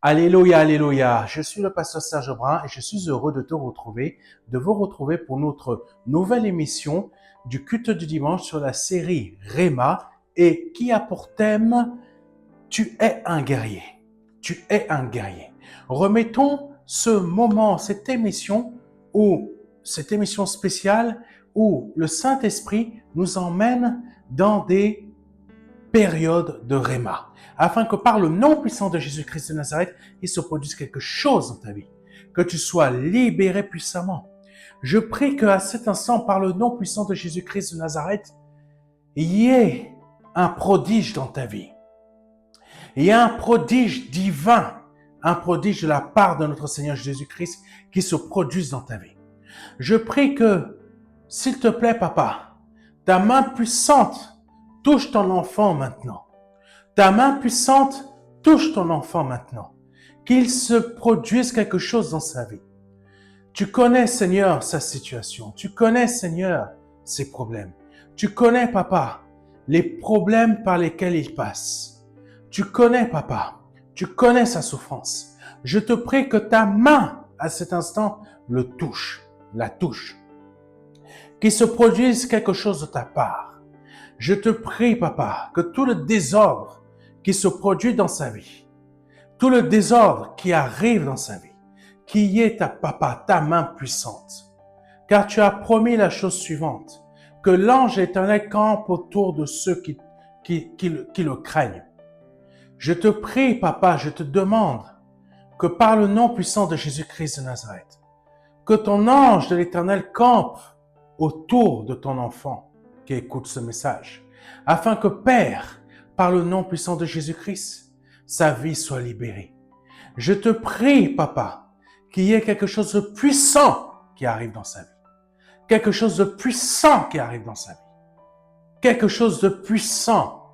Alléluia, alléluia. Je suis le pasteur Serge Brun et je suis heureux de vous retrouver pour notre nouvelle émission du culte du dimanche sur la série Réma et qui a pour thème « Tu es un guerrier ». Tu es un guerrier. Remettons ce moment, cette émission spéciale où le Saint-Esprit nous emmène dans des périodes de Réma, afin que par le nom puissant de Jésus-Christ de Nazareth, il se produise quelque chose dans ta vie, que tu sois libéré puissamment. Je prie qu'à cet instant, par le nom puissant de Jésus-Christ de Nazareth, il y ait un prodige dans ta vie. Il y a un prodige divin, un prodige de la part de notre Seigneur Jésus-Christ qui se produise dans ta vie. Je prie que, s'il te plaît, papa, ta main puissante touche ton enfant maintenant. Ta main puissante touche ton enfant maintenant. Qu'il se produise quelque chose dans sa vie. Tu connais, Seigneur, sa situation. Tu connais, Seigneur, ses problèmes. Tu connais, papa, les problèmes par lesquels il passe. Tu connais, papa, tu connais sa souffrance. Je te prie que ta main, à cet instant, la touche. Qu'il se produise quelque chose de ta part. Je te prie, papa, que tout le désordre qui se produit dans sa vie, tout le désordre qui arrive dans sa vie, qu'il y ait ta main puissante. Car tu as promis la chose suivante, que l'ange éternel campe autour de ceux qui le craignent. Je te prie, papa, je te demande que par le nom puissant de Jésus-Christ de Nazareth, que ton ange de l'éternel campe autour de ton enfant qui écoute ce message, afin que, Père, par le nom puissant de Jésus-Christ, sa vie soit libérée. Je te prie, papa, qu'il y ait quelque chose de puissant qui arrive dans sa vie. Quelque chose de puissant qui arrive dans sa vie. Quelque chose de puissant.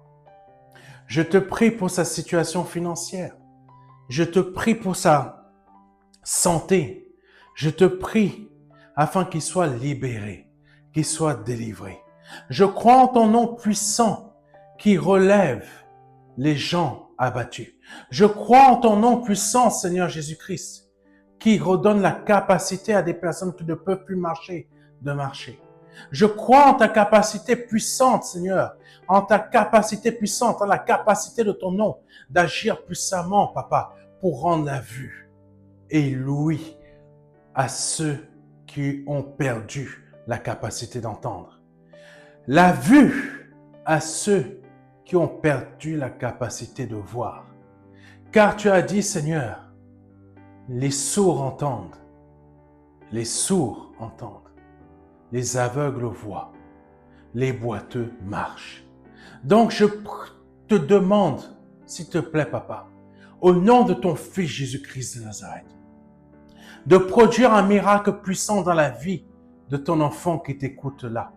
Je te prie pour sa situation financière. Je te prie pour sa santé. Je te prie afin qu'il soit libéré, qu'il soit délivré. Je crois en ton nom puissant qui relève les gens abattus. Je crois en ton nom puissant, Seigneur Jésus-Christ, qui redonne la capacité à des personnes qui ne peuvent plus marcher, de marcher. Je crois en ta capacité puissante, Seigneur, en ta capacité puissante, en la capacité de ton nom d'agir puissamment, Papa, pour rendre la vue et l'ouïe à ceux qui ont perdu la capacité d'entendre. La vue à ceux qui ont perdu la capacité de voir. Car tu as dit, Seigneur, les sourds entendent, les aveugles voient, les boiteux marchent. Donc je te demande, s'il te plaît, papa, au nom de ton Fils Jésus-Christ de Nazareth, de produire un miracle puissant dans la vie de ton enfant qui t'écoute là,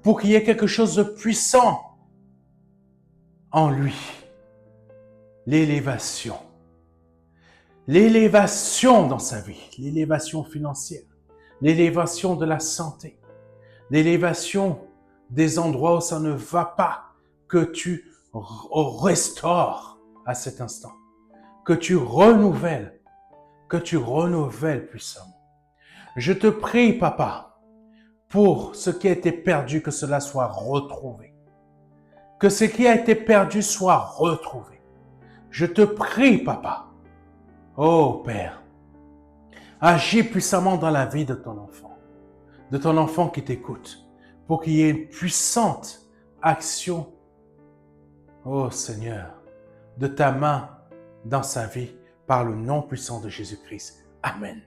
pour qu'il y ait quelque chose de puissant en lui. L'élévation dans sa vie, l'élévation financière, l'élévation de la santé, l'élévation des endroits où ça ne va pas, que tu restaures à cet instant, que tu renouvelles puissamment. Je te prie, papa, pour ce qui a été perdu, que cela soit retrouvé. Que ce qui a été perdu soit retrouvé. Je te prie, papa. Oh, Père, agis puissamment dans la vie de ton enfant qui t'écoute, pour qu'il y ait une puissante action, oh Seigneur, de ta main dans sa vie, par le nom puissant de Jésus-Christ. Amen.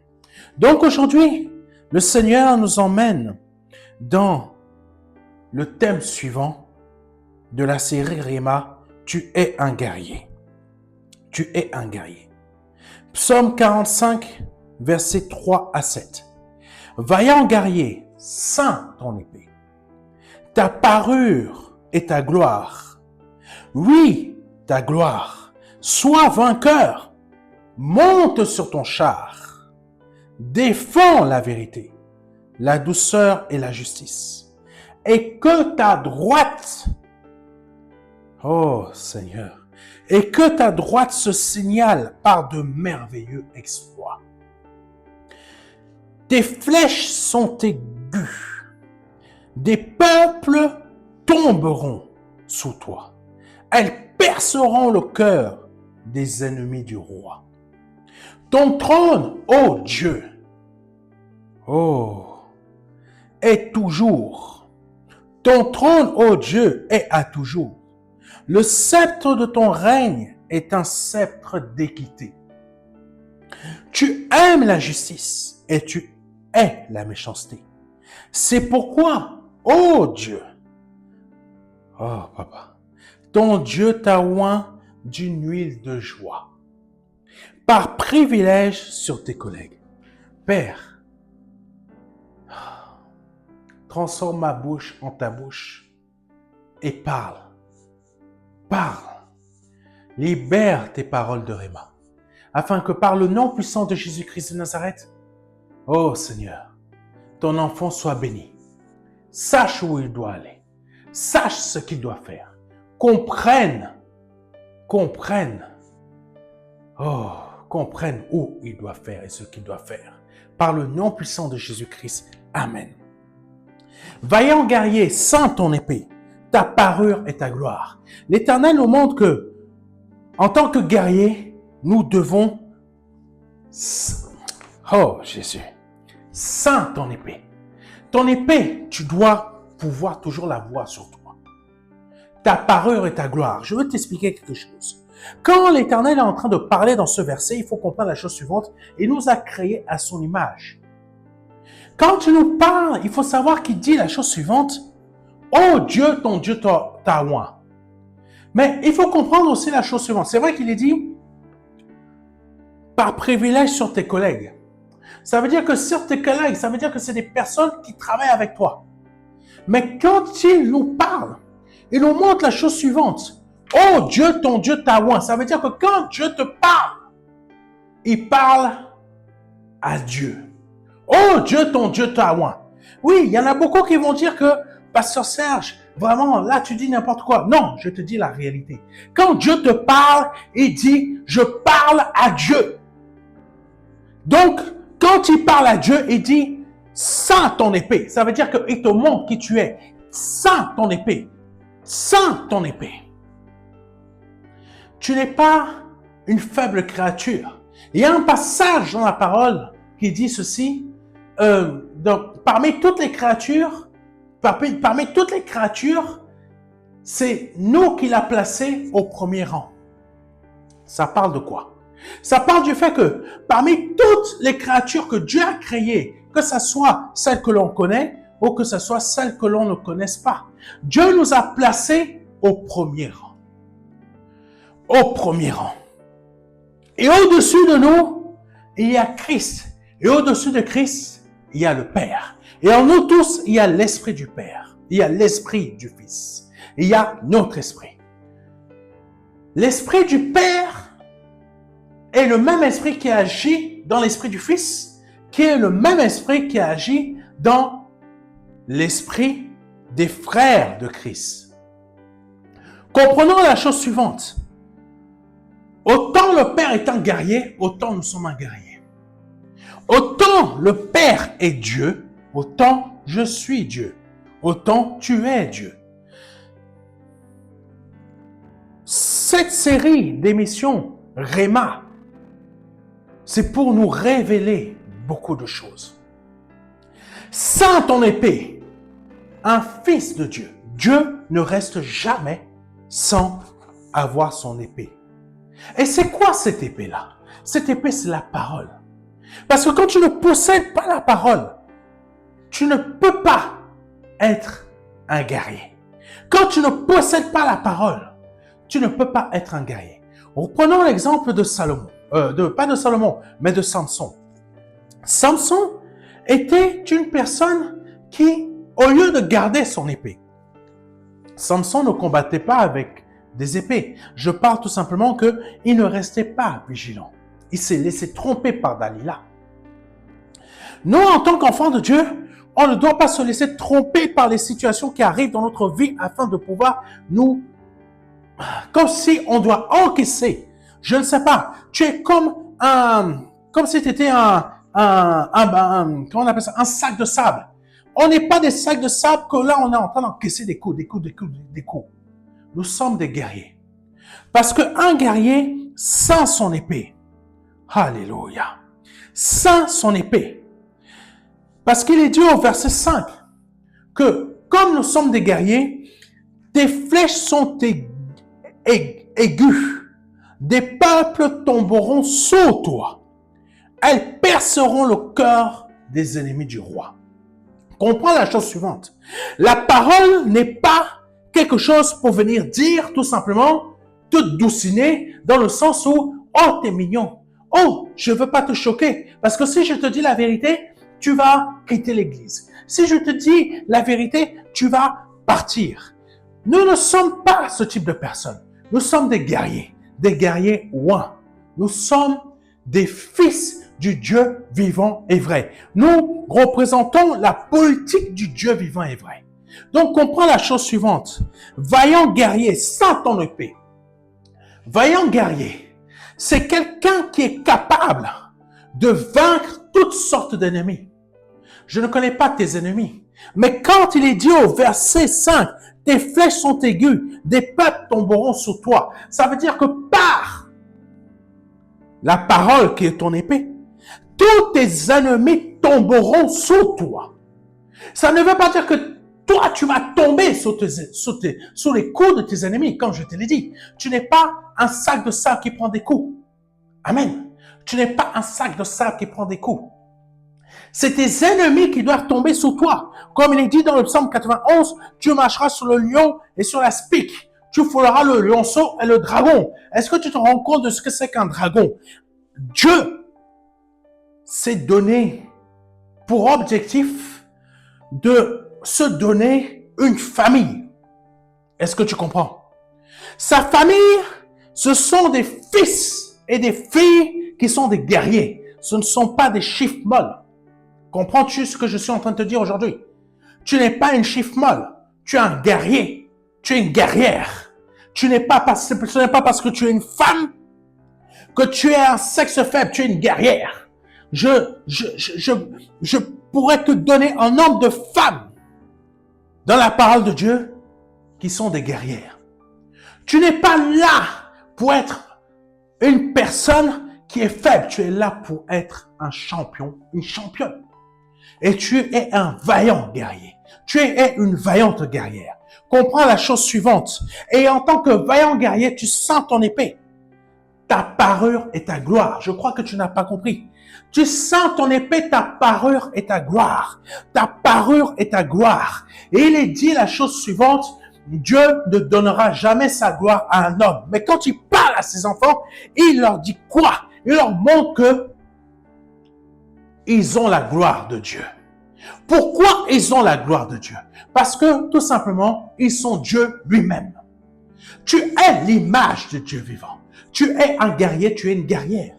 Donc aujourd'hui, le Seigneur nous emmène dans le thème suivant de la série Réma, tu es un guerrier. Tu es un guerrier. Psaume 45, versets 3 à 7. Vaillant guerrier, ceins ton épée. Ta parure est ta gloire. Oui, ta gloire. Sois vainqueur. Monte sur ton char. Défends la vérité, la douceur et la justice. Et que ta droite, oh Seigneur, et que ta droite se signale par de merveilleux exploits. Tes flèches sont aiguës, des peuples tomberont sous toi. Elles perceront le cœur des ennemis du roi. Ton trône, ô Dieu, est toujours. Ton trône, ô Dieu, est à toujours. Le sceptre de ton règne est un sceptre d'équité. Tu aimes la justice et tu hais la méchanceté. C'est pourquoi, ô Dieu, papa, ton Dieu t'a oint d'une huile de joie, par privilège sur tes collègues. Père, transforme ma bouche en ta bouche et parle. Parle. Libère tes paroles de Réma, afin que par le nom puissant de Jésus-Christ de Nazareth, ô Seigneur, ton enfant soit béni. Sache où il doit aller. Sache ce qu'il doit faire. Comprenne où il doit faire et ce qu'il doit faire. Par le nom puissant de Jésus-Christ. Amen. Vaillant guerrier, sens ton épée, ta parure et ta gloire. L'Éternel nous montre que, en tant que guerrier, nous devons, Jésus, sens ton épée. Ton épée, tu dois pouvoir toujours la voir sur toi. Ta parure et ta gloire. Je veux t'expliquer quelque chose. Quand l'Éternel est en train de parler dans ce verset, il faut comprendre la chose suivante. Il nous a créés à son image. Quand tu nous parles, il faut savoir qu'il dit la chose suivante. Oh Dieu, ton Dieu t'a oint. Mais il faut comprendre aussi la chose suivante. C'est vrai qu'il est dit par privilège sur tes collègues. Ça veut dire que sur tes collègues, ça veut dire que c'est des personnes qui travaillent avec toi. Mais quand il nous parle, il nous montre la chose suivante. Oh Dieu, ton Dieu t'a oint. Ça veut dire que quand Dieu te parle, il parle à Dieu. Oh Dieu, ton Dieu t'a oint. Oui, il y en a beaucoup qui vont dire que, Pasteur Serge, vraiment, là tu dis n'importe quoi. Non, je te dis la réalité. Quand Dieu te parle, il dit, je parle à Dieu. Donc, quand il parle à Dieu, il dit, sens ton épée. Ça veut dire qu'il te montre qui tu es. Sens ton épée. Sens ton épée. Tu n'es pas une faible créature. Il y a un passage dans la parole qui dit ceci. Parmi toutes les créatures, c'est nous qui l'a placé au premier rang. Ça parle de quoi? Ça parle du fait que parmi toutes les créatures que Dieu a créées, que ce soit celles que l'on connaît ou que ce soit celles que l'on ne connaisse pas, Dieu nous a placés au premier rang. Au premier rang. Et au-dessus de nous, il y a Christ. Et au-dessus de Christ, il y a le Père. Et en nous tous, il y a l'Esprit du Père. Il y a l'Esprit du Fils. Il y a notre Esprit. L'Esprit du Père est le même Esprit qui agit dans l'Esprit du Fils, qui est le même Esprit qui agit dans l'Esprit des frères de Christ. Comprenons la chose suivante. Autant le Père est un guerrier, autant nous sommes un guerrier. Autant le Père est Dieu, autant je suis Dieu. Autant tu es Dieu. Cette série d'émissions Réma, c'est pour nous révéler beaucoup de choses. Sans ton épée, un fils de Dieu, Dieu ne reste jamais sans avoir son épée. Et c'est quoi cette épée-là? Cette épée, c'est la parole. Parce que quand tu ne possèdes pas la parole, tu ne peux pas être un guerrier. Quand tu ne possèdes pas la parole, tu ne peux pas être un guerrier. Reprenons l'exemple de Salomon. Pas de Salomon, mais de Samson. Samson était une personne qui, au lieu de garder son épée, Samson ne combattait pas avec des épées. Je parle tout simplement qu'il ne restait pas vigilant. Il s'est laissé tromper par Dalila. Nous, en tant qu'enfants de Dieu, on ne doit pas se laisser tromper par les situations qui arrivent dans notre vie afin de pouvoir nous comme si on doit encaisser. Je ne sais pas. Tu es comme si tu étais comment on appelle ça, un sac de sable. On n'est pas des sacs de sable que là, on est en train d'encaisser des coups. Nous sommes des guerriers. Parce qu'un guerrier, sans son épée, alléluia, sans son épée, parce qu'il est dit au verset 5 que comme nous sommes des guerriers, tes flèches sont aiguës, des peuples tomberont sur toi, elles perceront le cœur des ennemis du roi. Comprends la chose suivante, la parole n'est pas quelque chose pour venir dire tout simplement, te douciner dans le sens où, oh, t'es mignon, oh, je veux pas te choquer, parce que si je te dis la vérité, tu vas quitter l'église. Si je te dis la vérité, tu vas partir. Nous ne sommes pas ce type de personnes. Nous sommes des guerriers ouins. Nous sommes des fils du Dieu vivant et vrai. Nous représentons la politique du Dieu vivant et vrai. Donc, comprends la chose suivante. Vaillant guerrier sans ton épée. Vaillant guerrier, c'est quelqu'un qui est capable de vaincre toutes sortes d'ennemis. Je ne connais pas tes ennemis, mais quand il est dit au verset 5, tes flèches sont aiguës, des peuples tomberont sur toi. Ça veut dire que par la parole qui est ton épée, tous tes ennemis tomberont sur toi. Ça ne veut pas dire que toi, tu vas tomber sur les coups de tes ennemis, comme je te l'ai dit. Tu n'es pas un sac de sable qui prend des coups. Amen. Tu n'es pas un sac de sable qui prend des coups. C'est tes ennemis qui doivent tomber sur toi. Comme il est dit dans le psaume 91, tu marcheras sur le lion et sur la spique. Tu fouleras le lionceau et le dragon. Est-ce que tu te rends compte de ce que c'est qu'un dragon? Dieu s'est donné pour objectif de se donner une famille. Est-ce que tu comprends? Sa famille, ce sont des fils et des filles qui sont des guerriers. Ce ne sont pas des chiffres molles. Comprends-tu ce que je suis en train de te dire aujourd'hui? Tu n'es pas une chiffre molle. Tu es un guerrier. Tu es une guerrière. Ce n'est pas parce que tu es une femme que tu es un sexe faible. Tu es une guerrière. Je pourrais te donner un nombre de femmes dans la parole de Dieu qui sont des guerrières. Tu n'es pas là pour être une personne qui est faible. Tu es là pour être un champion, une championne. Et tu es un vaillant guerrier. Tu es une vaillante guerrière. Comprends la chose suivante. Et en tant que vaillant guerrier, tu sens ton épée. Ta parure et ta gloire. Je crois que tu n'as pas compris. Tu sens ton épée, ta parure et ta gloire. Ta parure et ta gloire. Et il est dit la chose suivante. Dieu ne donnera jamais sa gloire à un homme. Mais quand il parle à ses enfants, il leur dit quoi? Il leur montre que ils ont la gloire de Dieu. Pourquoi ils ont la gloire de Dieu? Parce que, tout simplement, ils sont Dieu lui-même. Tu es l'image de Dieu vivant. Tu es un guerrier, tu es une guerrière.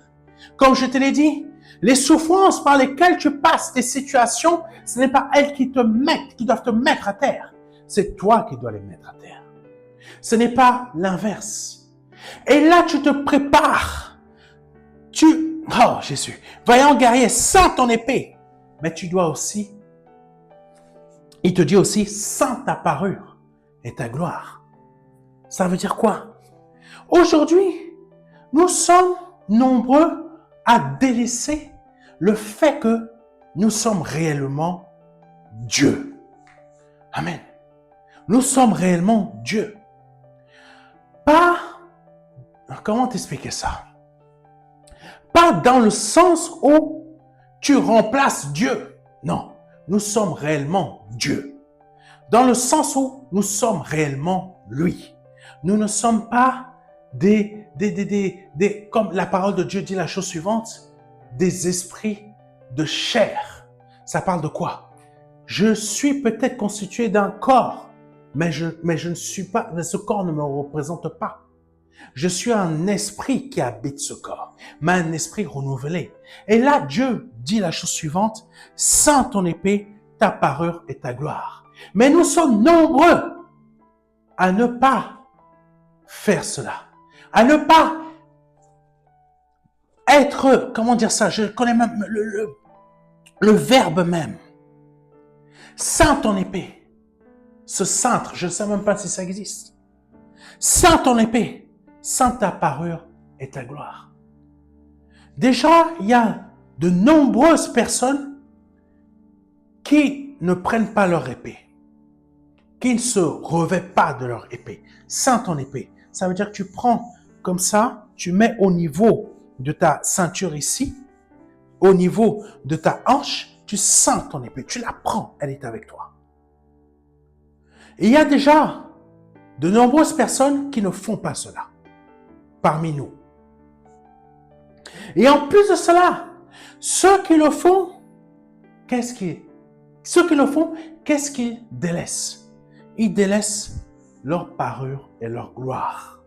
Comme je te l'ai dit, les souffrances par lesquelles tu passes, tes situations, ce n'est pas elles qui doivent te mettre à terre. C'est toi qui dois les mettre à terre. Ce n'est pas l'inverse. Et là, tu te prépares. Oh Jésus, vaillant guerrier, sans ton épée. Mais tu dois aussi, il te dit aussi, sans ta parure et ta gloire. Ça veut dire quoi? Aujourd'hui, nous sommes nombreux à délaisser le fait que nous sommes réellement Dieu. Amen. Nous sommes réellement Dieu. Pas, comment t'expliquer ça? Pas dans le sens où tu remplaces Dieu. Non, nous sommes réellement Dieu. Dans le sens où nous sommes réellement lui. Nous ne sommes pas comme la parole de Dieu dit la chose suivante, des esprits de chair. Ça parle de quoi? Je suis peut-être constitué d'un corps, mais je ne suis pas, ce corps ne me représente pas. Je suis un esprit qui habite ce corps, mais un esprit renouvelé. Et là, Dieu dit la chose suivante, sans ton épée, ta parure et ta gloire. Mais nous sommes nombreux à ne pas faire cela. À ne pas être, comment dire ça, je connais même le verbe même. Ceins ton épée. Ce cintre, je ne sais même pas si ça existe. Ceins ton épée, ceins ta parure et ta gloire. Déjà, il y a de nombreuses personnes qui ne prennent pas leur épée, qui ne se revêtent pas de leur épée. Ceins ton épée. Ça veut dire que tu prends comme ça, tu mets au niveau de ta ceinture ici, au niveau de ta hanche, tu ceins ton épée, tu la prends, elle est avec toi. Et il y a déjà de nombreuses personnes qui ne font pas cela, parmi nous. Et en plus de cela, ceux qui le font, qu'est-ce qu'ils délaissent? Ils délaissent leur parure et leur gloire.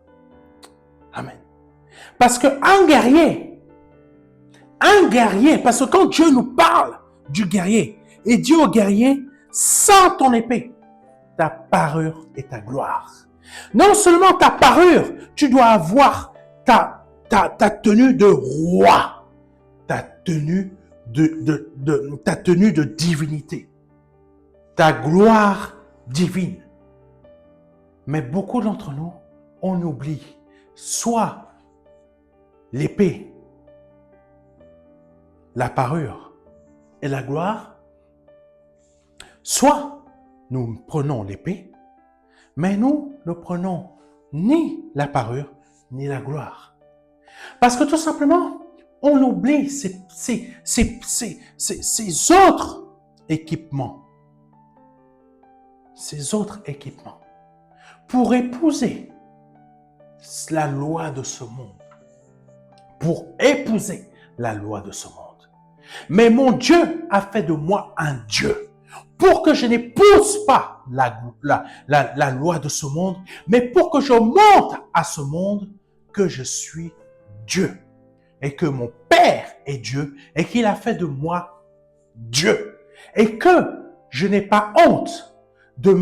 Amen. Parce qu'un guerrier, parce que quand Dieu nous parle du guerrier, et dit au guerrier, ceins ton épée, ta parure et ta gloire. Non seulement ta parure, tu dois avoir ta tenue de roi, ta tenue de divinité, ta gloire divine. Mais beaucoup d'entre nous, on oublie soit l'épée, la parure et la gloire, soit nous prenons l'épée, mais nous ne prenons ni la parure ni la gloire. Parce que tout simplement, on oublie ces autres équipements. Ces autres équipements. Pour épouser la loi de ce monde. Pour épouser la loi de ce monde. Mais mon Dieu a fait de moi un Dieu. Pour que je n'épouse pas la loi de ce monde, mais pour que je montre à ce monde que je suis Dieu. Et que mon Père est Dieu. Et qu'il a fait de moi Dieu. Et que je n'ai pas honte de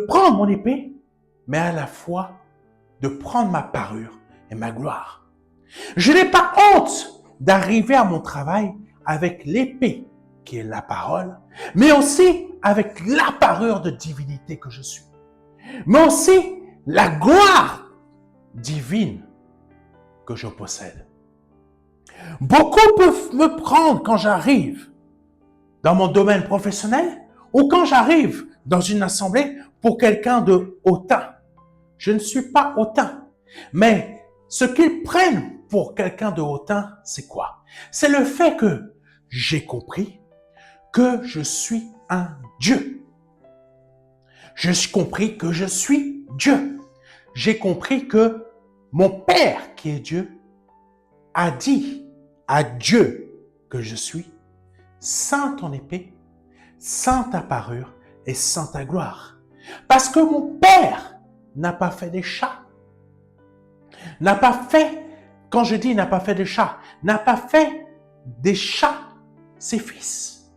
prendre mon épée, mais à la fois de prendre ma parure et ma gloire. Je n'ai pas honte d'arriver à mon travail avec l'épée qui est la parole, mais aussi avec la parure de divinité que je suis. Mais aussi la gloire divine que je possède. Beaucoup peuvent me prendre quand j'arrive dans mon domaine professionnel ou quand j'arrive dans une assemblée pour quelqu'un de hautain. Je ne suis pas hautain, mais ce qu'ils prennent pour quelqu'un de hautain, c'est quoi? C'est le fait que j'ai compris que je suis un Dieu. J'ai compris que je suis Dieu. J'ai compris que mon Père qui est Dieu a dit à Dieu que je suis, ceins ton épée, ceins ta parure et ceins ta gloire. Parce que mon Père n'a pas fait des chats. N'a pas fait, quand je dis n'a pas fait des chats, n'a pas fait des chats ses fils.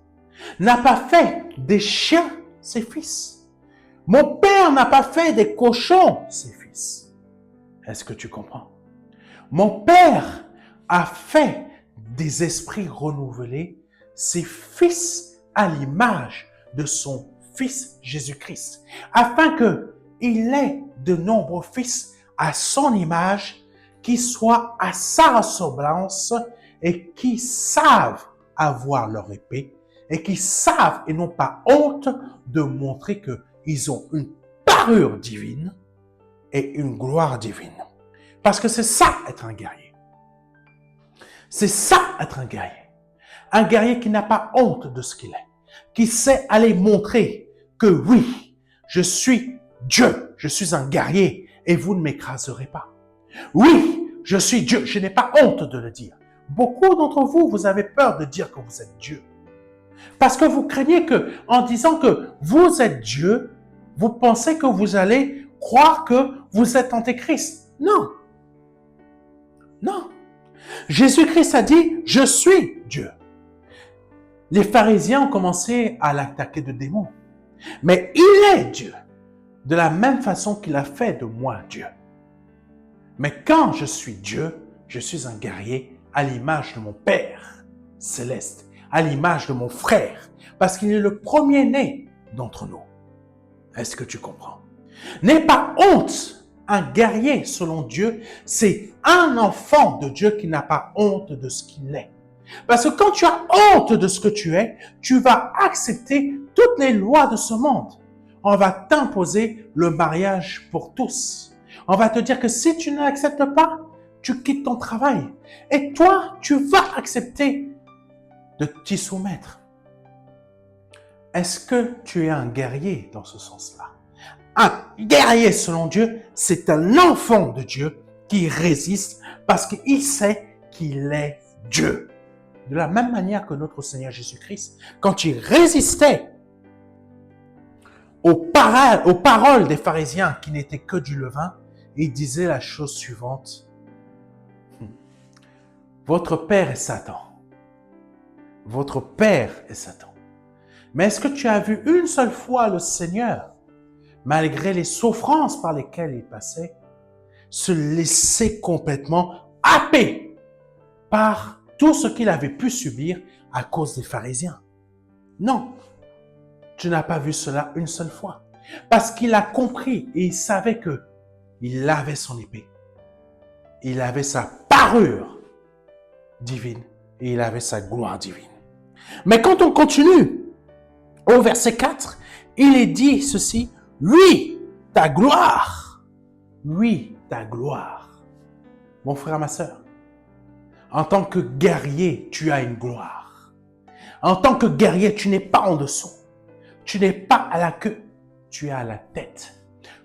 N'a pas fait des chiens ses fils. Mon Père n'a pas fait des cochons ses fils. Est-ce que tu comprends? Mon Père a fait des esprits renouvelés, ses fils à l'image de son Fils Jésus-Christ, afin qu'il ait de nombreux fils à son image, qui soient à sa ressemblance et qui savent avoir leur épée et qui savent et n'ont pas honte de montrer qu'ils ont une parure divine et une gloire divine. Parce que c'est ça être un guerrier. C'est ça être un guerrier. Un guerrier qui n'a pas honte de ce qu'il est, qui sait aller montrer que oui, je suis Dieu, je suis un guerrier et vous ne m'écraserez pas. Oui, je suis Dieu, je n'ai pas honte de le dire. Beaucoup d'entre vous, vous avez peur de dire que vous êtes Dieu. Parce que vous craignez que, en disant que vous êtes Dieu, vous pensez que vous allez croire que vous êtes Antéchrist. Non. Non. Jésus-Christ a dit, je suis Dieu. Les pharisiens ont commencé à l'attaquer de démons. Mais il est Dieu. de la même façon qu'il a fait de moi Dieu. Mais quand je suis Dieu, je suis un guerrier à l'image de mon Père céleste, à l'image de mon frère, parce qu'il est le premier-né d'entre nous. Est-ce que tu comprends? N'aie pas honte. Un guerrier, selon Dieu, c'est un enfant de Dieu qui n'a pas honte de ce qu'il est. Parce que quand tu as honte de ce que tu es, tu vas accepter toutes les lois de ce monde. On va t'imposer le mariage pour tous. On va te dire que si tu n'acceptes pas, tu quittes ton travail. Et toi, tu vas accepter de t'y soumettre. Est-ce que tu es un guerrier dans ce sens-là? Un guerrier selon Dieu, c'est un enfant de Dieu qui résiste parce qu'il sait qu'il est Dieu. De la même manière que notre Seigneur Jésus-Christ, quand il résistait aux paroles des pharisiens qui n'étaient que du levain, il disait la chose suivante. Votre père est Satan. Votre père est Satan. Mais est-ce que tu as vu une seule fois le Seigneur, malgré les souffrances par lesquelles il passait, se laisser complètement happer par tout ce qu'il avait pu subir à cause des pharisiens? Non, tu n'as pas vu cela une seule fois. Parce qu'il a compris et il savait que il avait son épée. Il avait sa parure divine et il avait sa gloire divine. Mais quand on continue, au verset 4, il est dit ceci, « Oui, ta gloire, oui, ta gloire. » Mon frère, ma sœur, en tant que guerrier, tu as une gloire. En tant que guerrier, tu n'es pas en dessous. Tu n'es pas à la queue, tu es à la tête.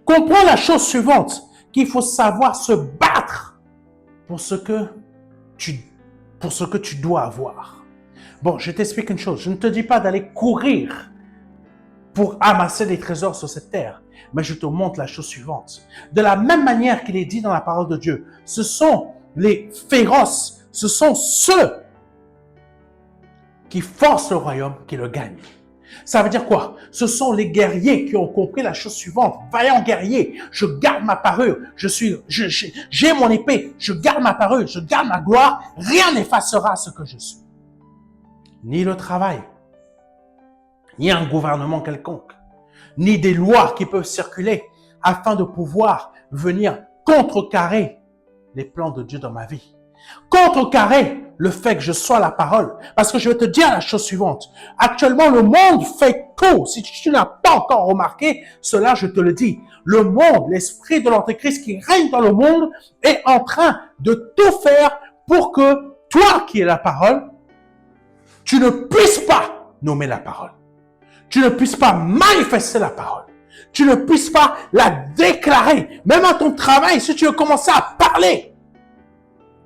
Comprends la chose suivante, qu'il faut savoir se battre pour ce que tu dois avoir. Bon, je t'explique une chose. Je ne te dis pas d'aller courir pour amasser des trésors sur cette terre, mais je te montre la chose suivante. De la même manière qu'il est dit dans la parole de Dieu, ce sont les féroces, ce sont ceux qui forcent le royaume qui le gagnent. Ça veut dire quoi? Ce sont les guerriers qui ont compris la chose suivante. Vaillant guerrier, je garde ma parure, j'ai mon épée, je garde ma parure, je garde ma gloire, rien n'effacera ce que je suis. Ni le travail, ni un gouvernement quelconque, ni des lois qui peuvent circuler afin de pouvoir venir contrecarrer les plans de Dieu dans ma vie. Contrecarrer le fait que je sois la parole. Parce que je vais te dire la chose suivante. Actuellement, le monde fait tout. Si tu n'as pas encore remarqué, cela, je te le dis. Le monde, l'esprit de l'Antéchrist qui règne dans le monde est en train de tout faire pour que toi qui es la parole, tu ne puisses pas nommer la parole. Tu ne puisses pas manifester la parole. Tu ne puisses pas la déclarer. Même à ton travail, si tu veux commencer à parler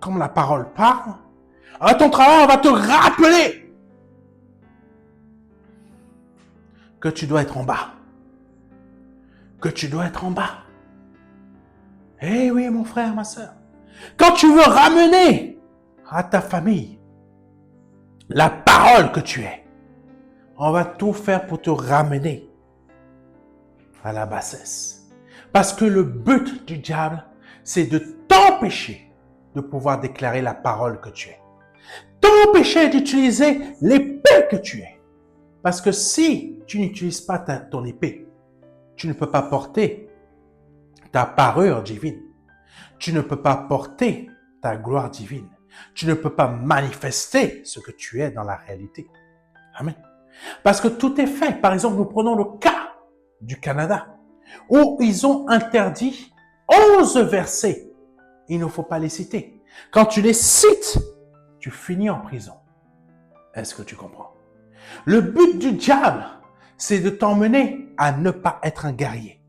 comme la parole parle, à ton travail, on va te rappeler que tu dois être en bas. Que tu dois être en bas. Eh oui, mon frère, ma soeur. Quand tu veux ramener à ta famille la parole que tu es, on va tout faire pour te ramener à la bassesse. Parce que le but du diable, c'est de t'empêcher de pouvoir déclarer la parole que tu es. T'empêcher d'utiliser l'épée que tu es. Parce que si tu n'utilises pas ton épée, tu ne peux pas porter ta parure divine. Tu ne peux pas porter ta gloire divine. Tu ne peux pas manifester ce que tu es dans la réalité. Amen. Parce que tout est fait. Par exemple, nous prenons le cas du Canada, où ils ont interdit 11 versets. Il ne faut pas les citer. Quand tu les cites, tu finis en prison. Est-ce que tu comprends? Le but du diable, c'est de t'emmener à ne pas être un guerrier,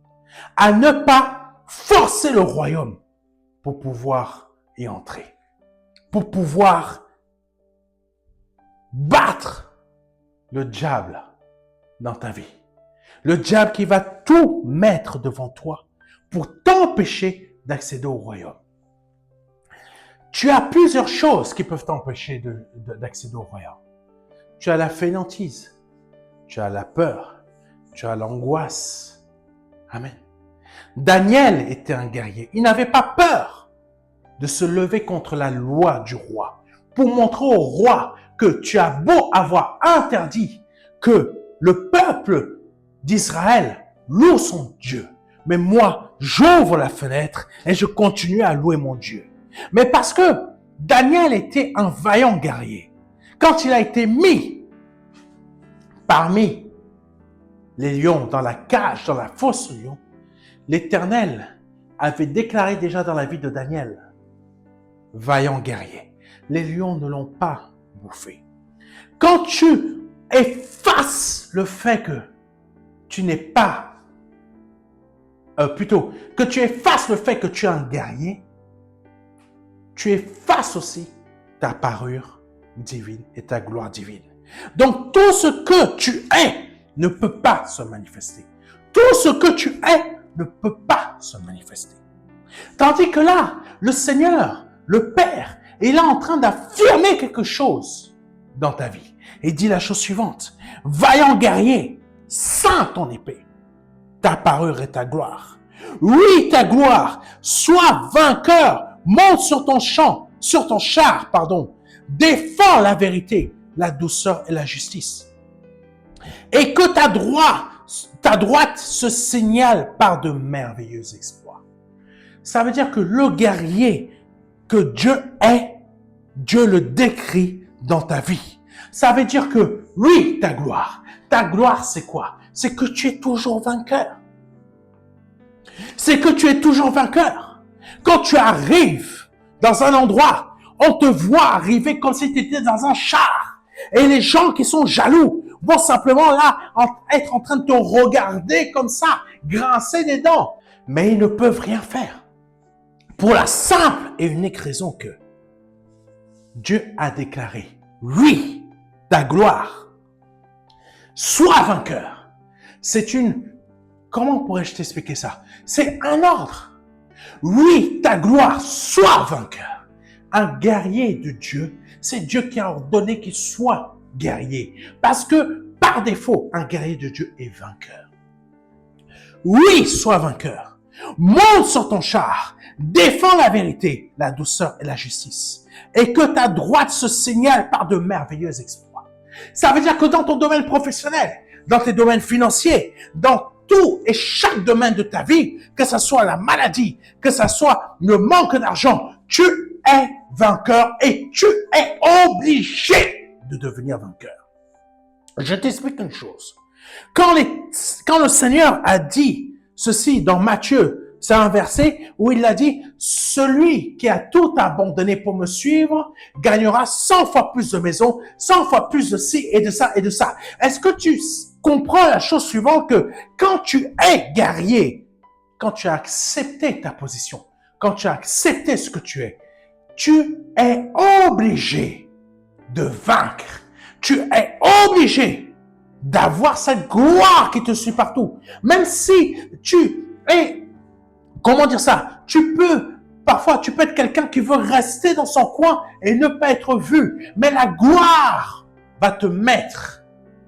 à ne pas forcer le royaume pour pouvoir y entrer, pour pouvoir battre le diable dans ta vie. Le diable qui va tout mettre devant toi pour t'empêcher d'accéder au royaume. Tu as plusieurs choses qui peuvent t'empêcher d'accéder au royaume. Tu as la fainéantise, tu as la peur, tu as l'angoisse. Amen. Daniel était un guerrier. Il n'avait pas peur de se lever contre la loi du roi pour montrer au roi que tu as beau avoir interdit que le peuple d'Israël loue son Dieu. Mais moi, j'ouvre la fenêtre et je continue à louer mon Dieu. Mais parce que Daniel était un vaillant guerrier, quand il a été mis parmi les lions, dans la cage, dans la fosse aux lions, l'Éternel avait déclaré déjà dans la vie de Daniel, vaillant guerrier. Les lions ne l'ont pas bouffé. Quand tu effaces le fait que tu n'es pas, que tu effaces le fait que tu es un guerrier, tu effaces aussi ta parure divine et ta gloire divine. Donc tout ce que tu es ne peut pas se manifester. Tout ce que tu es ne peut pas se manifester. Tandis que là, le Seigneur, le Père, est là en train d'affirmer quelque chose dans ta vie. Et dit la chose suivante, vaillant guerrier, sens ton épée, ta parure et ta gloire. Oui, ta gloire, sois vainqueur, monte sur ton char, défends la vérité, la douceur et la justice. Et que ta droite se signale par de merveilleux exploits. Ça veut dire que le guerrier que Dieu est, Dieu le décrit dans ta vie. Ça veut dire que, oui, ta gloire c'est quoi? C'est que tu es toujours vainqueur. C'est que tu es toujours vainqueur. Quand tu arrives dans un endroit, on te voit arriver comme si tu étais dans un char. Et les gens qui sont jaloux vont simplement là être en train de te regarder comme ça, grincer des dents. Mais ils ne peuvent rien faire. Pour la simple et unique raison que Dieu a déclaré, oui, ta gloire, sois vainqueur. Comment pourrais-je t'expliquer ça? C'est un ordre. Oui, ta gloire, sois vainqueur. Un guerrier de Dieu, c'est Dieu qui a ordonné qu'il soit guerrier. Parce que, par défaut, un guerrier de Dieu est vainqueur. Oui, sois vainqueur. Monte sur ton char. Défends la vérité, la douceur et la justice. Et que ta droite se signale par de merveilleux exploits. Ça veut dire que dans ton domaine professionnel, dans tes domaines financiers, dans tout et chaque domaine de ta vie, que ce soit la maladie, que ce soit le manque d'argent, tu es vainqueur et tu es obligé de devenir vainqueur. Je t'explique une chose. Quand le Seigneur a dit ceci dans Matthieu, c'est un verset où il a dit, celui qui a tout abandonné pour me suivre gagnera 100 fois plus de maisons, 100 fois plus de ci et de ça et de ça. Est-ce que tu comprends la chose suivante que quand tu es guerrier, quand tu as accepté ta position, quand tu as accepté ce que tu es obligé de vaincre. Tu es obligé d'avoir cette gloire qui te suit partout. Même si tu es, parfois tu peux être quelqu'un qui veut rester dans son coin et ne pas être vu. Mais la gloire va te mettre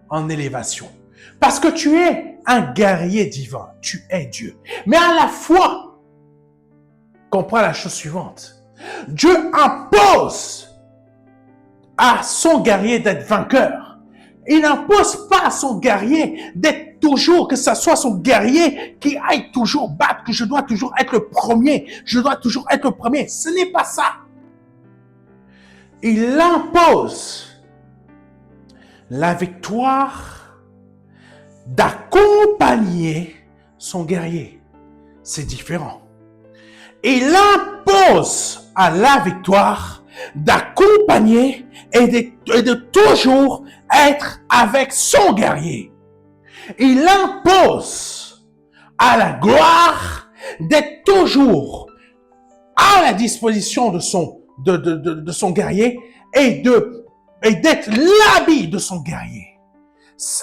en élévation. Parce que tu es un guerrier divin. Tu es Dieu. Mais à la fois, comprends la chose suivante. Dieu impose à son guerrier d'être vainqueur. Il n'impose pas à son guerrier d'être toujours, que ce soit son guerrier qui aille toujours battre, que je dois toujours être le premier. Je dois toujours être le premier. Ce n'est pas ça. Il impose la victoire d'accompagner son guerrier. C'est différent. Il impose à la victoire d'accompagner et de toujours être avec son guerrier. Il impose à la gloire d'être toujours à la disposition de son guerrier et d'être l'habit de son guerrier.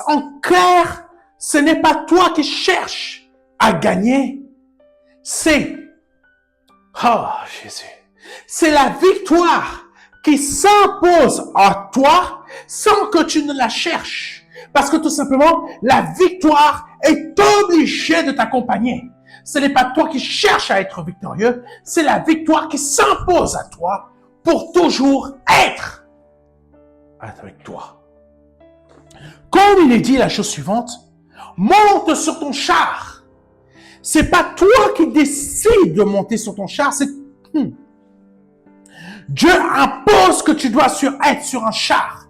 En clair, ce n'est pas toi qui cherches à gagner, c'est Jésus. C'est la victoire qui s'impose à toi sans que tu ne la cherches. Parce que tout simplement, la victoire est obligée de t'accompagner. Ce n'est pas toi qui cherches à être victorieux, c'est la victoire qui s'impose à toi pour toujours être avec toi. Comme il est dit la chose suivante, monte sur ton char. C'est pas toi qui décides de monter sur ton char, c'est Dieu impose que tu dois être sur un char.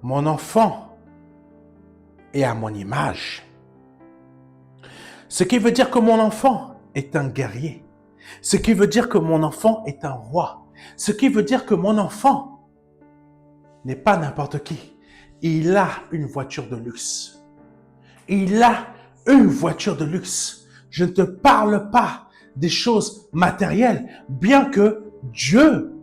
Mon enfant est à mon image. Ce qui veut dire que mon enfant est un guerrier. Ce qui veut dire que mon enfant est un roi. Ce qui veut dire que mon enfant n'est pas n'importe qui. Il a une voiture de luxe. Il a une voiture de luxe. Je ne te parle pas des choses matérielles, bien que Dieu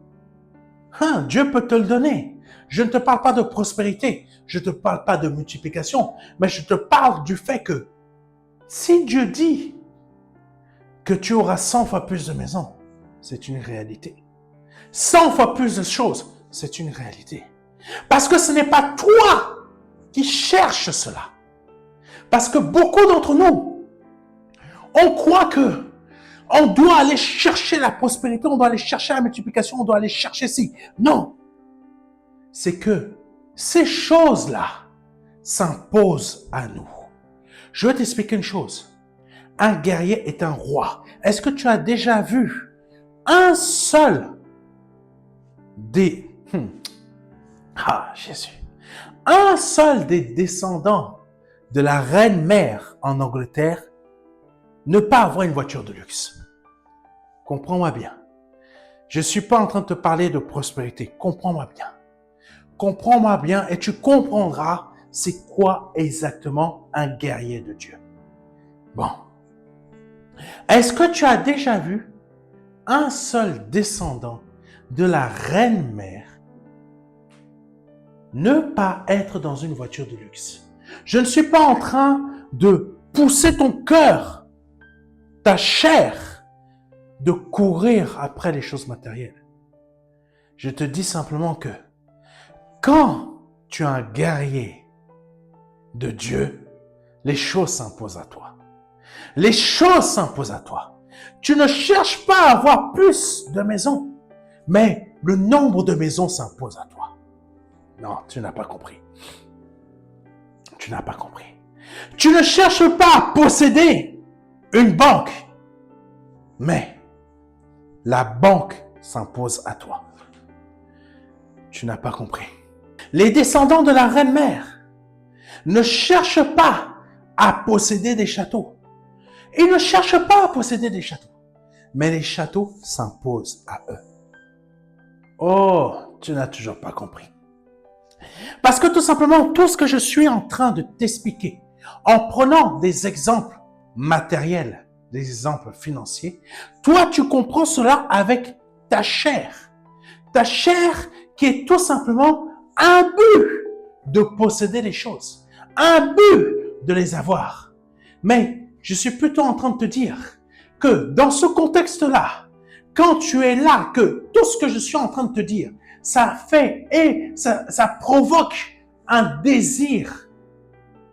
peut te le donner. Je ne te parle pas de prospérité, je ne te parle pas de multiplication, mais je te parle du fait que si Dieu dit que tu auras 100 fois plus de maisons, c'est une réalité. 100 fois plus de choses, c'est une réalité. Parce que ce n'est pas toi qui cherches cela. Parce que beaucoup d'entre nous, on croit que on doit aller chercher la prospérité, on doit aller chercher la multiplication, on doit aller chercher ci. Non. C'est que ces choses-là s'imposent à nous. Je vais t'expliquer une chose. Un guerrier est un roi. Est-ce que tu as déjà vu un seul des... Jésus. Un seul des descendants de la reine-mère en Angleterre ne pas avoir une voiture de luxe? Comprends-moi bien. Je ne suis pas en train de te parler de prospérité. Comprends-moi bien. Comprends-moi bien et tu comprendras c'est quoi exactement un guerrier de Dieu. Bon. Est-ce que tu as déjà vu un seul descendant de la reine-mère ne pas être dans une voiture de luxe? Je ne suis pas en train de pousser ton cœur, ta chair, de courir après les choses matérielles. Je te dis simplement que quand tu es un guerrier de Dieu, les choses s'imposent à toi. Les choses s'imposent à toi. Tu ne cherches pas à avoir plus de maisons, mais le nombre de maisons s'impose à toi. Non, tu n'as pas compris. Tu n'as pas compris. Tu ne cherches pas à posséder une banque, mais la banque s'impose à toi. Tu n'as pas compris. Les descendants de la reine-mère ne cherchent pas à posséder des châteaux. Ils ne cherchent pas à posséder des châteaux. Mais les châteaux s'imposent à eux. Oh, tu n'as toujours pas compris. Parce que tout simplement, tout ce que je suis en train de t'expliquer, en prenant des exemples matériels, des exemples financiers, toi, tu comprends cela avec ta chair. Ta chair qui est tout simplement un but de posséder les choses, un but de les avoir. Mais je suis plutôt en train de te dire que dans ce contexte-là, quand tu es là, que tout ce que je suis en train de te dire, ça fait et ça provoque un désir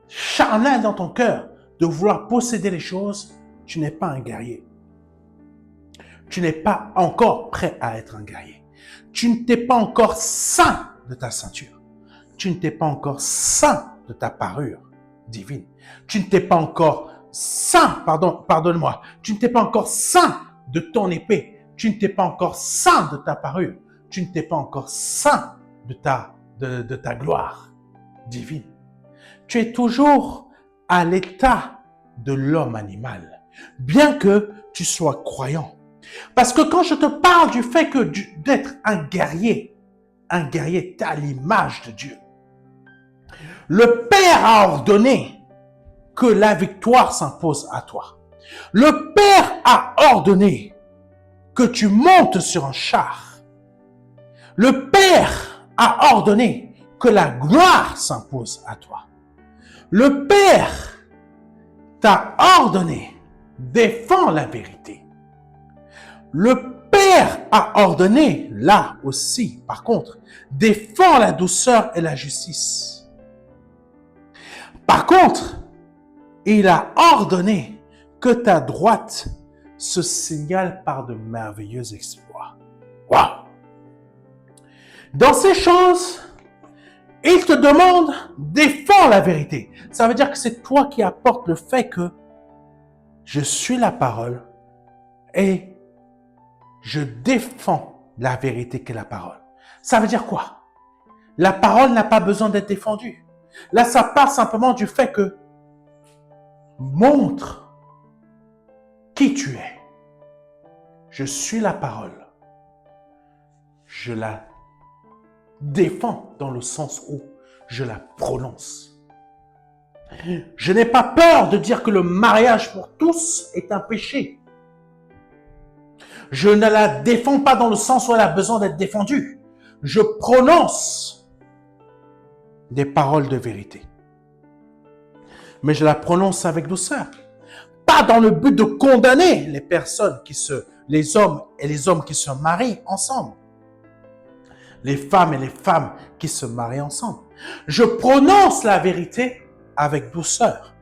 charnel dans ton cœur de vouloir posséder les choses, tu n'es pas un guerrier. Tu n'es pas encore prêt à être un guerrier. Tu ne t'es pas encore saint de ta ceinture. Tu ne t'es pas encore saint de ta parure divine. Tu ne t'es pas encore saint, pardonne-moi, tu ne t'es pas encore saint de ton épée. Tu ne t'es pas encore saint de ta parure. Tu ne t'es pas encore saint de ta gloire divine. Tu es toujours à l'état de l'homme animal, bien que tu sois croyant. Parce que quand je te parle du fait que d'être un guerrier est à l'image de Dieu. Le Père a ordonné que la victoire s'impose à toi. Le Père a ordonné que tu montes sur un char. Le Père a ordonné que la gloire s'impose à toi. Le Père t'a ordonné, défends la vérité. Le Père a ordonné, là aussi, par contre, défends la douceur et la justice. Par contre, Il a ordonné que ta droite se signale par de merveilleux exploits. Waouh! Dans ces choses, il te demande, défends la vérité. Ça veut dire que c'est toi qui apportes le fait que je suis la parole et je défends la vérité qu'est la parole. Ça veut dire quoi? La parole n'a pas besoin d'être défendue. Là, ça part simplement du fait que montre qui tu es. Je suis la parole. Je la défends dans le sens où je la prononce. Je n'ai pas peur de dire que le mariage pour tous est un péché. Je ne la défends pas dans le sens où elle a besoin d'être défendue. Je prononce des paroles de vérité. Mais je la prononce avec douceur. Pas dans le but de condamner les personnes les hommes et les hommes qui se marient ensemble. Les femmes et les femmes qui se marient ensemble. Je prononce la vérité avec douceur.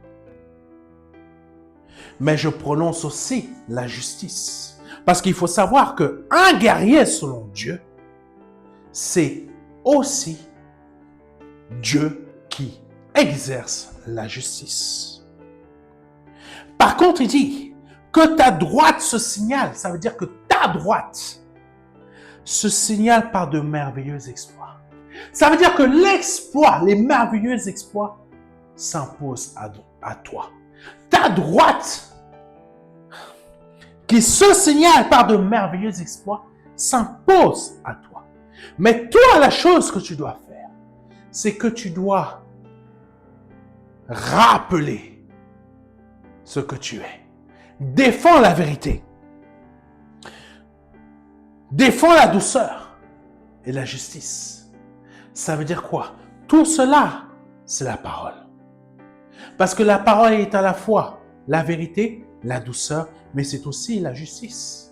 Mais je prononce aussi la justice. Parce qu'il faut savoir qu'un guerrier selon Dieu, c'est aussi Dieu qui exerce la justice. Par contre, il dit que ta droite se signale. Ça veut dire que ta droite se signale par de merveilleux exploits. Ça veut dire que l'exploit, les merveilleux exploits s'imposent à toi. Ta droite qui se signale par de merveilleux exploits s'impose à toi. Mais toi, la chose que tu dois faire, c'est que tu dois rappeler ce que tu es. Défends la vérité. Défends la douceur et la justice. Ça veut dire quoi? Tout cela, c'est la parole. Parce que la parole est à la fois la vérité, la douceur, mais c'est aussi la justice.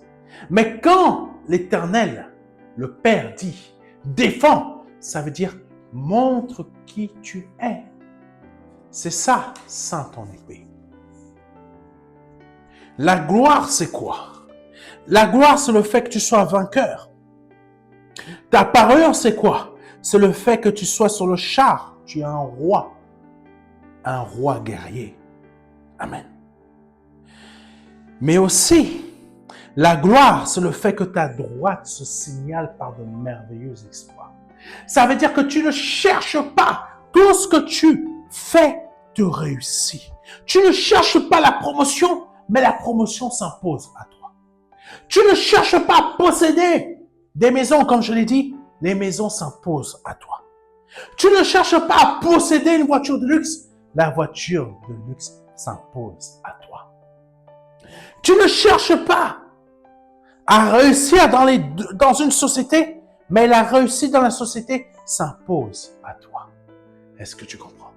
Mais quand l'Éternel, le Père, dit « défends », ça veut dire « montre qui tu es ». C'est ça, ceint ton épée. La gloire, c'est quoi? La gloire, c'est le fait que tu sois vainqueur. Ta parure, c'est quoi? C'est le fait que tu sois sur le char. Tu es un roi guerrier. Amen. Mais aussi, la gloire, c'est le fait que ta droite se signale par de merveilleux exploits. Ça veut dire que tu ne cherches pas. Tout ce que tu fais te réussit. Tu ne cherches pas la promotion, mais la promotion s'impose à toi. Tu ne cherches pas à posséder des maisons, comme je l'ai dit, les maisons s'imposent à toi. Tu ne cherches pas à posséder une voiture de luxe, la voiture de luxe s'impose à toi. Tu ne cherches pas à réussir dans une société, mais la réussite dans la société s'impose à toi. Est-ce que tu comprends?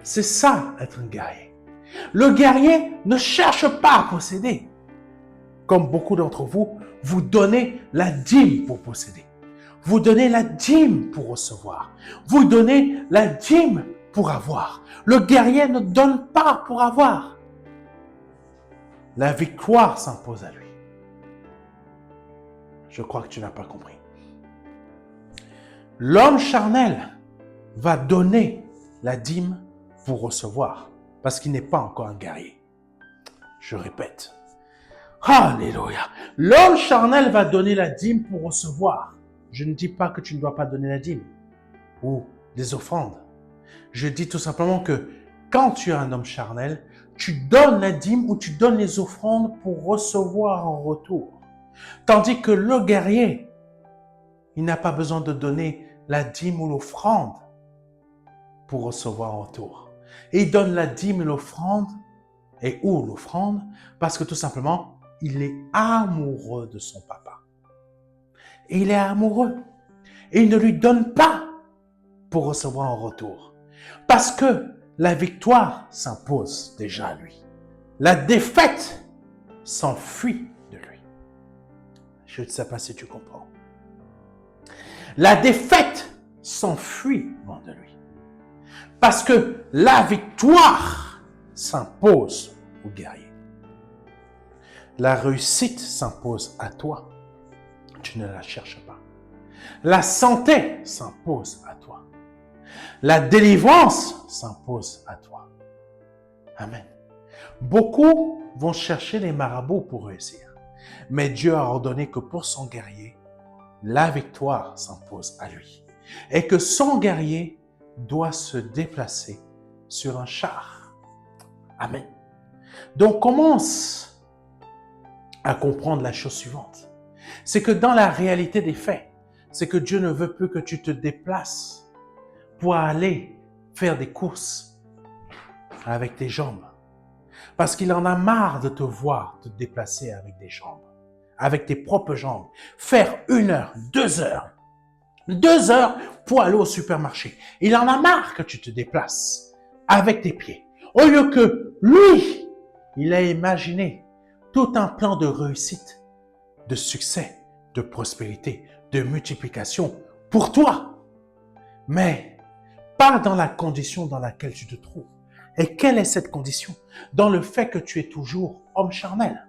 C'est ça, être un guerrier. Le guerrier ne cherche pas à posséder. Comme beaucoup d'entre vous, vous donnez la dîme pour posséder. Vous donnez la dîme pour recevoir. Vous donnez la dîme pour avoir. Le guerrier ne donne pas pour avoir. La victoire s'impose à lui. Je crois que tu n'as pas compris. L'homme charnel va donner la dîme pour recevoir, parce qu'il n'est pas encore un guerrier. Je répète. Alléluia. L'homme charnel va donner la dîme pour recevoir. Je ne dis pas que tu ne dois pas donner la dîme ou des offrandes. Je dis tout simplement que quand tu es un homme charnel, tu donnes la dîme ou tu donnes les offrandes pour recevoir en retour. Tandis que le guerrier, il n'a pas besoin de donner la dîme ou l'offrande pour recevoir en retour. Et il donne la dîme et l'offrande, ou l'offrande, parce que tout simplement, il est amoureux de son papa. Et il est amoureux. Et il ne lui donne pas pour recevoir en retour. Parce que la victoire s'impose déjà à lui. La défaite s'enfuit de lui. Je ne sais pas si tu comprends. La défaite s'enfuit loin de lui. Parce que la victoire s'impose au guerrier. La réussite s'impose à toi. Tu ne la cherches pas. La santé s'impose à toi. La délivrance s'impose à toi. Amen. Beaucoup vont chercher les marabouts pour réussir. Mais Dieu a ordonné que pour son guerrier, la victoire s'impose à lui. Et que son guerrier doit se déplacer sur un char. Amen. Donc commence à comprendre la chose suivante. C'est que dans la réalité des faits, c'est que Dieu ne veut plus que tu te déplaces pour aller faire des courses avec tes jambes. Parce qu'il en a marre de te voir te déplacer avec des jambes, avec tes propres jambes. Faire 1 heure, 2 heures, 2 heures pour aller au supermarché. Il en a marre que tu te déplaces avec tes pieds. Au lieu que lui, il a imaginé tout un plan de réussite, de succès, de prospérité, de multiplication pour toi. Mais pas dans la condition dans laquelle tu te trouves. Et quelle est cette condition? Dans le fait que tu es toujours homme charnel.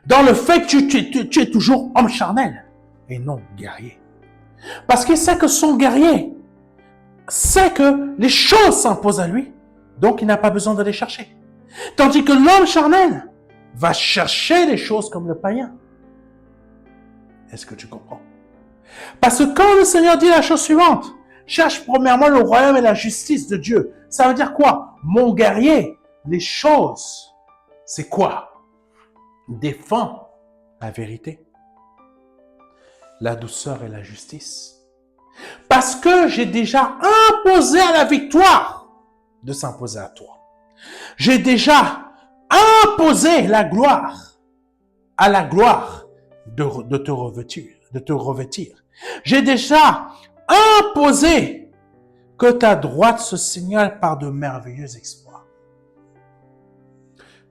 Dans le fait que tu es toujours homme charnel et non guerrier. Parce qu'il sait que son guerrier sait que les choses s'imposent à lui, donc il n'a pas besoin de les chercher. Tandis que l'homme charnel va chercher les choses comme le païen. Est-ce que tu comprends? Parce que quand le Seigneur dit la chose suivante, cherche premièrement le royaume et la justice de Dieu. Ça veut dire quoi? Mon guerrier, les choses, c'est quoi? Défends la vérité, la douceur et la justice. Parce que j'ai déjà imposé à la victoire de s'imposer à toi. J'ai déjà imposé la gloire à la gloire de te revêtir. J'ai déjà imposé que ta droite se signale par de merveilleux exploits.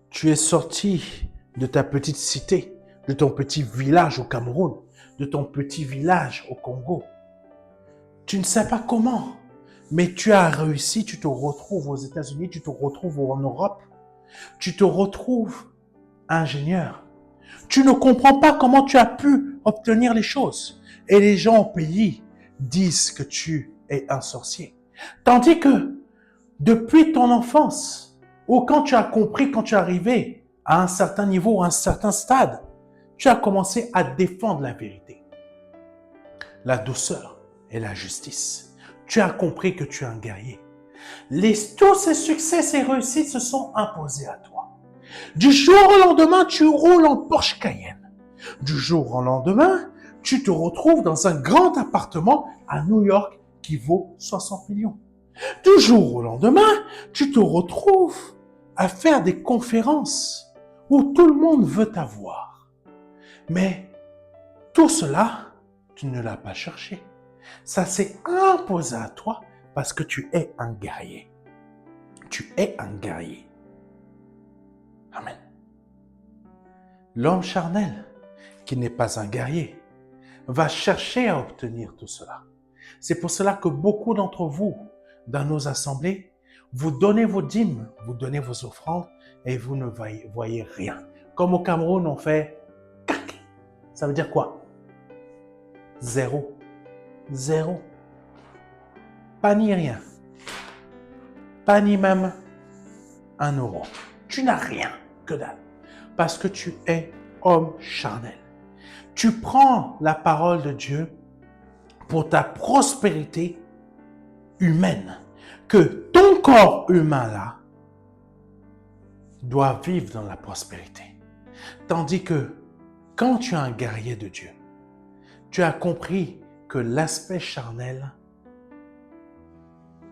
Tu es sorti de ta petite cité, de ton petit village au Cameroun, de ton petit village au Congo. Tu ne sais pas comment, mais tu as réussi, tu te retrouves aux États-Unis, tu te retrouves en Europe, tu te retrouves ingénieur. Tu ne comprends pas comment tu as pu obtenir les choses. Et les gens au pays disent que tu es un sorcier. Tandis que depuis ton enfance, ou quand tu as compris, quand tu es arrivé à un certain niveau, à un certain stade, tu as commencé à défendre la vérité, la douceur et la justice. Tu as compris que tu es un guerrier. Tous ces succès, ces réussites se sont imposés à toi. Du jour au lendemain, tu roules en Porsche Cayenne. Du jour au lendemain, tu te retrouves dans un grand appartement à New York qui vaut 60 millions. Du jour au lendemain, tu te retrouves à faire des conférences où tout le monde veut t'avoir. Mais tout cela, tu ne l'as pas cherché. Ça s'est imposé à toi parce que tu es un guerrier. Tu es un guerrier. Amen. L'homme charnel, qui n'est pas un guerrier, va chercher à obtenir tout cela. C'est pour cela que beaucoup d'entre vous, dans nos assemblées, vous donnez vos dîmes, vous donnez vos offrandes et vous ne voyez rien. Comme au Cameroun, on fait cac. Ça veut dire quoi? Zéro. Zéro. Pas ni rien. Pas ni même 1 euro. Tu n'as rien, que dalle. Parce que tu es homme charnel. Tu prends la parole de Dieu pour ta prospérité humaine. Que ton corps humain là doit vivre dans la prospérité. Tandis que quand tu es un guerrier de Dieu, tu as compris que l'aspect charnel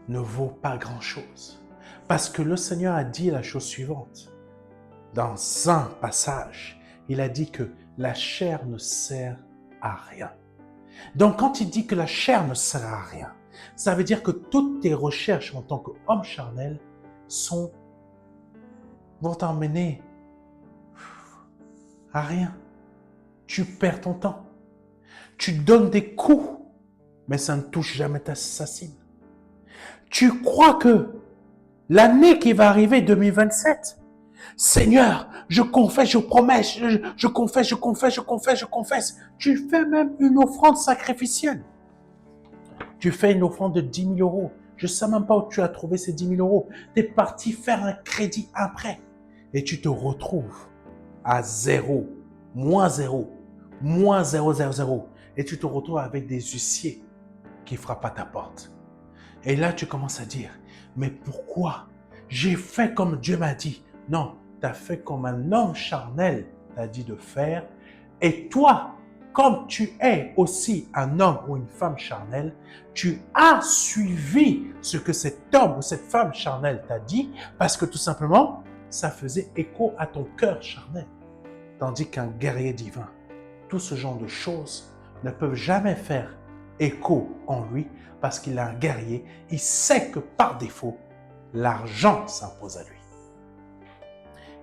ne vaut pas grand-chose. Parce que le Seigneur a dit la chose suivante. Dans un passage, il a dit que la chair ne sert à rien. Donc quand il dit que la chair ne sert à rien, ça veut dire que toutes tes recherches en tant qu'homme charnel vont t'emmener à rien. Tu perds ton temps. Tu donnes des coups, mais ça ne touche jamais sa cible. Tu crois que l'année qui va arriver, 2027. Seigneur, je confesse, je promets, je confesse, je confesse, je confesse, je confesse. Tu fais même une offrande sacrificielle. Tu fais une offrande de 10 000 euros. Je ne sais même pas où tu as trouvé ces 10 000 euros. Tu es parti faire un crédit après. Et tu te retrouves à zéro, moins 0,000. Et tu te retrouves avec des huissiers qui frappent à ta porte. Et là, tu commences à dire, mais pourquoi? J'ai fait comme Dieu m'a dit. Non, tu as fait comme un homme charnel t'a dit de faire. Et toi, comme tu es aussi un homme ou une femme charnelle, tu as suivi ce que cet homme ou cette femme charnelle t'a dit parce que tout simplement, ça faisait écho à ton cœur charnel. Tandis qu'un guerrier divin, tout ce genre de choses ne peuvent jamais faire écho en lui parce qu'il est un guerrier. Il sait que par défaut, l'argent s'impose à lui.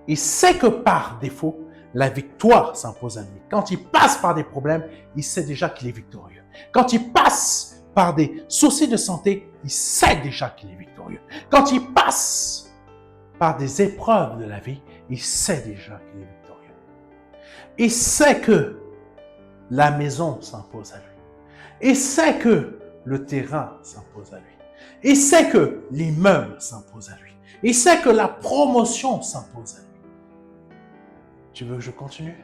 Il sait que par défaut, la victoire s'impose à lui. Quand il passe par des problèmes, il sait déjà qu'il est victorieux. Quand il passe par des soucis de santé, il sait déjà qu'il est victorieux. Quand il passe par des épreuves de la vie, il sait déjà qu'il est victorieux. Il sait que la maison s'impose à lui. Il sait que le terrain s'impose à lui. Il sait que l'immeuble s'impose à lui. Il sait que la promotion s'impose à lui. Tu veux que je continue?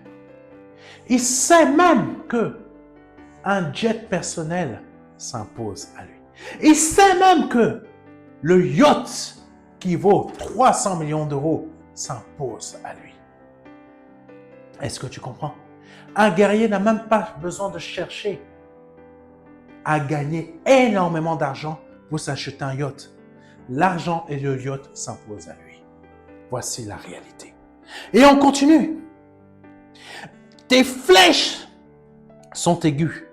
Il sait même que un jet personnel s'impose à lui. Il sait même que le yacht qui vaut 300 millions d'euros s'impose à lui. Est-ce que tu comprends? Un guerrier n'a même pas besoin de chercher à gagner énormément d'argent pour s'acheter un yacht. L'argent et le yacht s'imposent à lui. Voici la réalité. Et on continue. Tes flèches sont aiguës.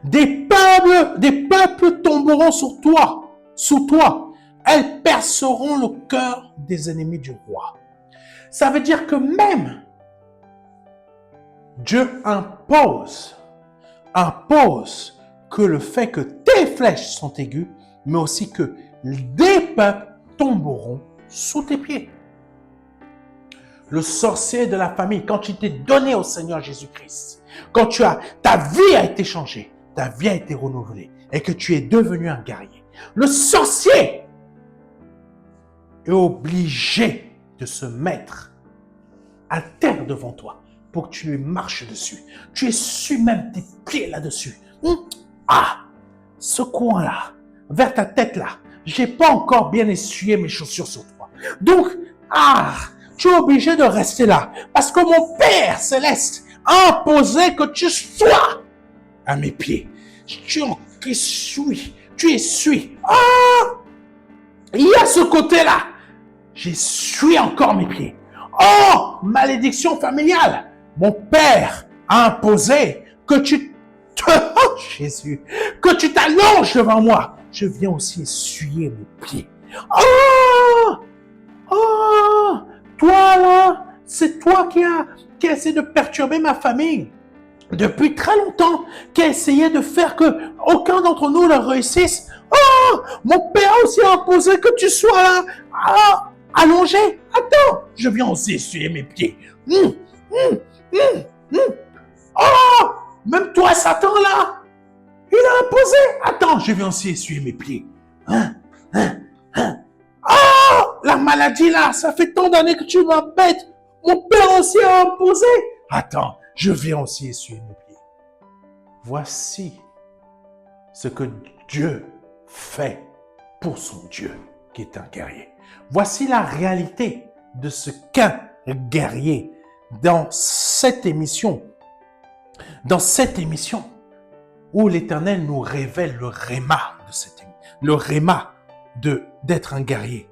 Des peuples tomberont sur toi, sous toi. Elles perceront le cœur des ennemis du roi. Ça veut dire que même Dieu impose que le fait que tes flèches sont aiguës, mais aussi que des peuples tomberont sous tes pieds. Le sorcier de la famille, quand il t'est donné au Seigneur Jésus-Christ, quand ta vie a été changée, ta vie a été renouvelée et que tu es devenu un guerrier, le sorcier est obligé de se mettre à terre devant toi pour que tu lui marches dessus. Tu essuies même tes pieds là-dessus. Ce coin-là, vers ta tête là, j'ai pas encore bien essuyé mes chaussures sur toi. Donc, tu es obligé de rester là. Parce que mon Père Céleste a imposé que tu sois à mes pieds. Tu essuies. Il y a ce côté-là. J'essuie encore mes pieds. Oh, malédiction familiale. Mon Père a imposé que Jésus, que tu t'allonges devant moi. Je viens aussi essuyer mes pieds. Toi là, c'est toi qui a essayé de perturber ma famille depuis très longtemps, qui a essayé de faire que aucun d'entre nous ne réussisse. Mon Père a aussi imposé que tu sois là, allongé. Attends, je viens aussi essuyer mes pieds. Même toi, Satan là, il a imposé. Attends, je viens aussi essuyer mes pieds. La maladie là, ça fait tant d'années que tu m'embêtes. Mon Père aussi a imposé. Attends, je viens aussi essuyer mes pieds. Voici ce que Dieu fait pour son Dieu qui est un guerrier. Voici la réalité de ce qu'un guerrier dans cette émission où l'Éternel nous révèle le réma de cette émission, le réma d'être un guerrier.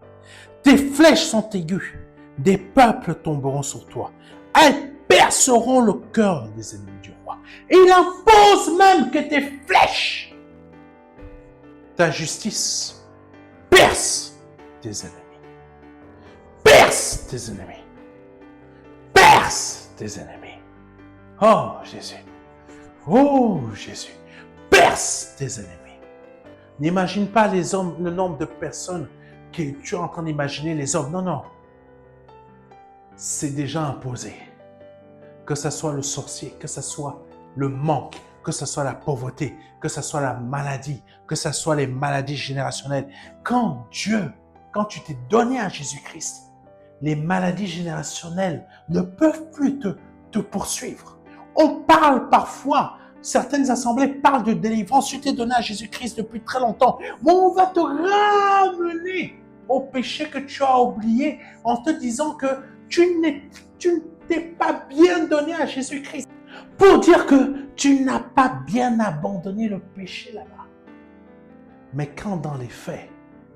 Tes flèches sont aiguës, des peuples tomberont sur toi. Elles perceront le cœur des ennemis du roi. Et il impose même que tes flèches, ta justice, perce tes ennemis. Perce tes ennemis. Perce tes ennemis. Oh Jésus. Oh Jésus. Perce tes ennemis. N'imagine pas le nombre de personnes que tu es en train d'imaginer les hommes. Non, non. C'est déjà imposé. Que ce soit le sorcier, que ce soit le manque, que ce soit la pauvreté, que ce soit la maladie, que ce soit les maladies générationnelles. Quand tu t'es donné à Jésus-Christ, les maladies générationnelles ne peuvent plus te poursuivre. On parle parfois, certaines assemblées parlent de délivrance. Tu t'es donné à Jésus-Christ depuis très longtemps. Mais on va te ramener au péché que tu as oublié en te disant que tu ne t'es pas bien donné à Jésus-Christ. Pour dire que tu n'as pas bien abandonné le péché là-bas. Mais quand dans les faits,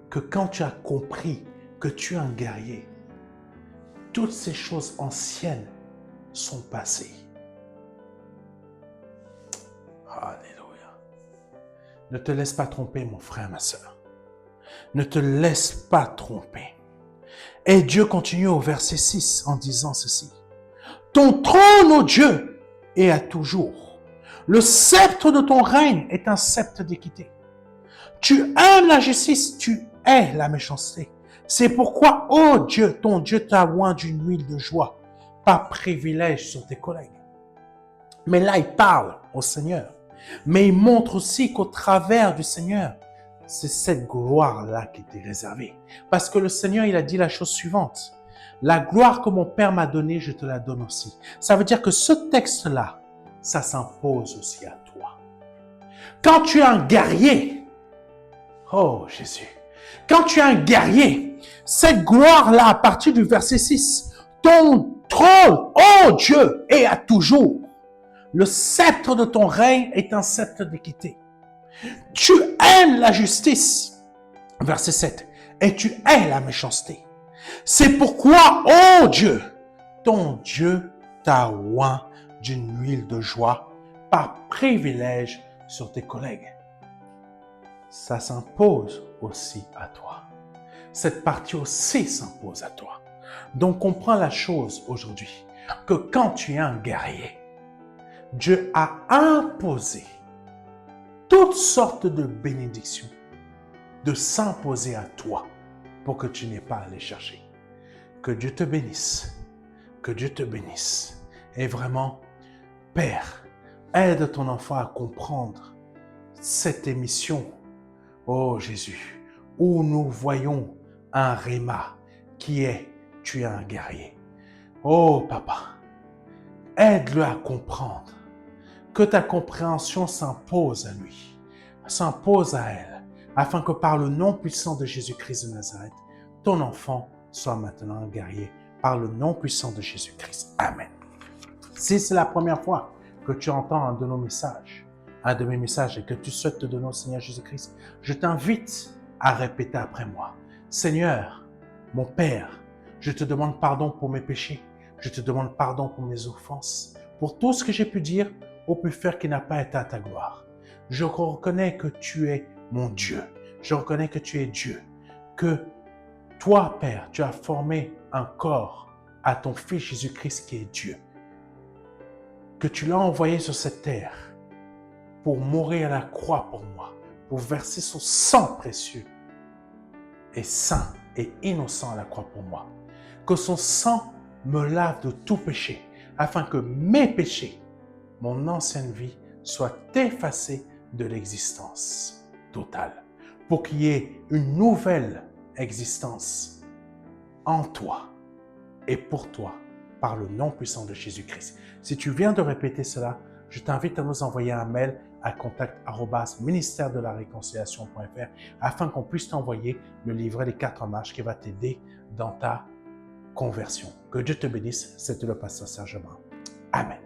quand tu as compris que tu es un guerrier, toutes ces choses anciennes sont passées. Alléluia. Ne te laisse pas tromper, mon frère, ma sœur. Ne te laisse pas tromper. Et Dieu continue au verset 6 en disant ceci. Ton trône, ô Dieu, est à toujours. Le sceptre de ton règne est un sceptre d'équité. Tu aimes la justice, tu hais la méchanceté. C'est pourquoi, ô Dieu, ton Dieu t'a oint d'une huile de joie, par privilège sur tes collègues. Mais là, il parle au Seigneur. Mais il montre aussi qu'au travers du Seigneur, c'est cette gloire-là qui t'est réservée. Parce que le Seigneur, il a dit la chose suivante. La gloire que mon Père m'a donnée, je te la donne aussi. Ça veut dire que ce texte-là, ça s'impose aussi à toi. Quand tu es un guerrier, oh Jésus, quand tu es un guerrier, cette gloire-là, à partir du verset 6, ton trône, oh Dieu, est à toujours. Le sceptre de ton règne est un sceptre d'équité. Tu aimes la justice, verset 7, et tu hais la méchanceté. C'est pourquoi, oh Dieu, ton Dieu t'a oint d'une huile de joie par privilège sur tes collègues. Ça s'impose aussi à toi. Cette partie aussi s'impose à toi. Donc comprends la chose aujourd'hui, que quand tu es un guerrier, Dieu a imposé toutes sortes de bénédictions de s'imposer à toi pour que tu n'aies pas à les chercher. Que Dieu te bénisse. Que Dieu te bénisse. Et vraiment, Père, aide ton enfant à comprendre cette émission, oh Jésus, où nous voyons un réma qui est « Tu es un guerrier ». Oh Papa, aide-le à comprendre que ta compréhension s'impose à lui, s'impose à elle, afin que par le nom puissant de Jésus-Christ de Nazareth, ton enfant soit maintenant un guerrier, par le nom puissant de Jésus-Christ. Amen. Si c'est la première fois que tu entends un de nos messages, un de mes messages, et que tu souhaites te donner au Seigneur Jésus-Christ, je t'invite à répéter après moi. Seigneur, mon Père, je te demande pardon pour mes péchés, je te demande pardon pour mes offenses, pour tout ce que j'ai pu dire ou pu faire qui n'a pas été à ta gloire. Je reconnais que tu es mon Dieu. Je reconnais que tu es Dieu. Que toi, Père, tu as formé un corps à ton Fils Jésus-Christ qui est Dieu. Que tu l'as envoyé sur cette terre pour mourir à la croix pour moi, pour verser son sang précieux et saint et innocent à la croix pour moi. Que son sang me lave de tout péché, afin que mes péchés, mon ancienne vie, soient effacés de l'existence totale, pour qu'il y ait une nouvelle existence en toi et pour toi, par le nom puissant de Jésus-Christ. Si tu viens de répéter cela, je t'invite à nous envoyer un mail à contact@ministère-de-la-réconciliation.fr afin qu'on puisse t'envoyer le livret des 4 marches qui va t'aider dans ta conversion. Que Dieu te bénisse, c'était le pasteur Serge Brun. Amen.